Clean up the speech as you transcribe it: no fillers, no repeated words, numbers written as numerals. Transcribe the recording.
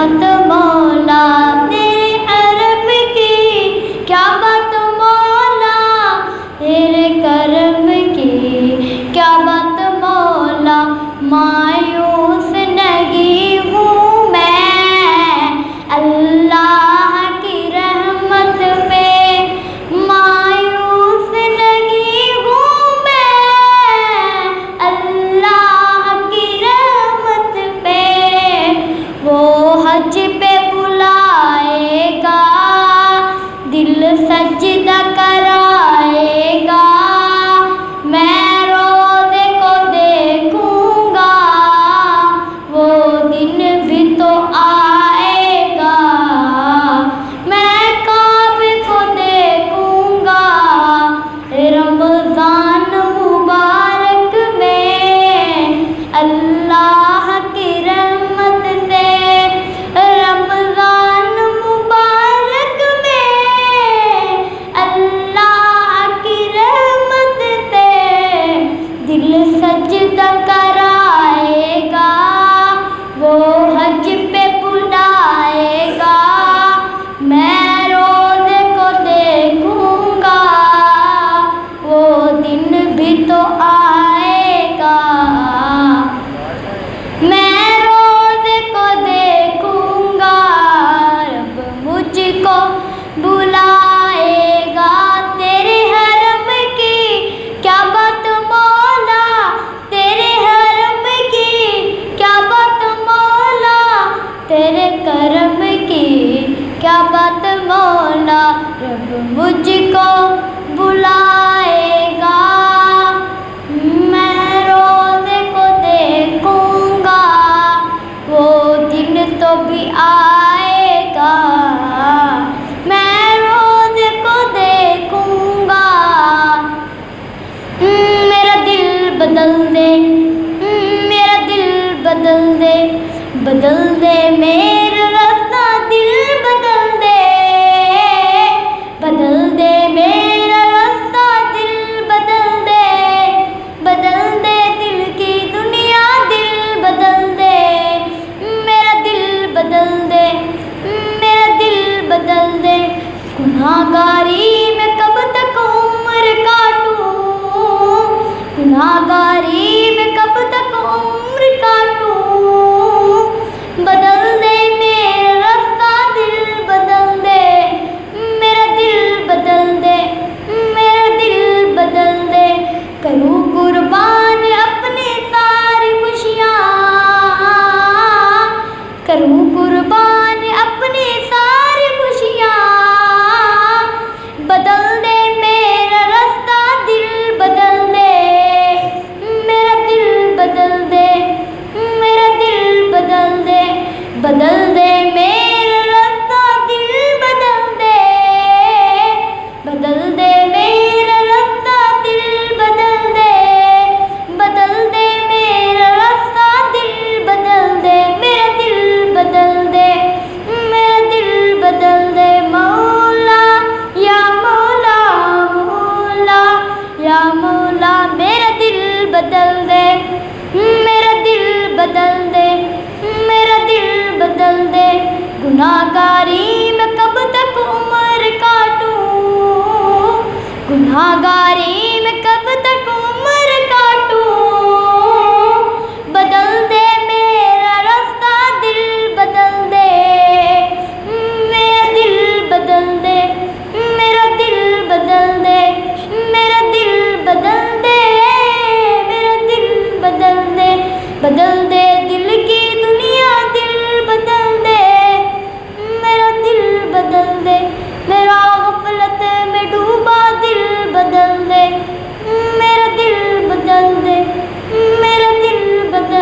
बात मौला तेरे अरब की, क्या बात मौला तेरे करम की, क्या बात मौला मायूस नहीं हूँ मैं अल्लाह की रहमत पे, मायूस नहीं हूँ मैं अल्लाह की रहमत पे। वो हज पे बुलाएगा, दिल सजदा कराएगा, मैं रोज़े को देखूंगा, वो दिन भी तो आएगा, मैं काबे को देखूंगा, रमज़ान मुबारक में अल्लाह की रहमत से, रमज़ान मुबारक में अल्लाह की रहमत से, दिल सजदा कराएगा, वो हज पे बुलाएगा, मैं रोज़े को देखूंगा, वो दिन भी तो आएगा, मैं रोज़े को देखूंगा, रब मुझको बुलाएगा, तेरे हरम की क्या बात मौला तेरे हरम की, क्या बात मौला तेरे करम की, क्या बात मौला रब मुझको बुलाएगा, मैं रोज़े को देखूंगा, वो दिन तो भी आएगा, मैं रोज़े को देखूंगा। मेरा दिल बदल दे, मेरा दिल बदल दे, बदल दे मेरा रास्ता दिल बदल दे, बदल दे मेरा रास्ता दिल बदल दे, बदल दे दिल की दुनिया दिल बदल दे, मेरा दिल बदल दे, मेरा दिल बदल दे, गुनाहगारी में कब तक उम्र काटूं, गुनाहगारी में कब तक उम्र काटूं, बदल दे मेरा रास्ता दिल बदल दे, मेरा दिल बदल दे, मेरा दिल बदल दे, करूँ कुर्बान अपनी सारी खुशियाँ, करूँ कुर्बान अपनी सारी खुशियाँ, बदल दे मेरा रास्ता दिल बदल दे, मेरा दिल बदल दे, मेरा दिल बदल दे, बदल दे मेरा रास्ता दिल बदल दे, बदल दे मेरा रास्ता दिल बदल दे, बदल दे मेरा रास्ता दिल बदल दे, मेरा दिल बदल दे, मेरा दिल बदल दे, मौला या मौला मौला या मौला मेरा दिल बदल दे, मेरा दिल बदल दे, मेरा दिल बदल दे, गुनाहगारी में कब तक उम्र काटूं, गुनाहगारी में कब तक उम्र काटूं, बदल दे मेरा रास्ता दिल बदल दे, मेरा दिल बदल दे, मेरा दिल बदल दे, मेरा दिल बदल दे, मेरा दिल बदल दे, बदल दे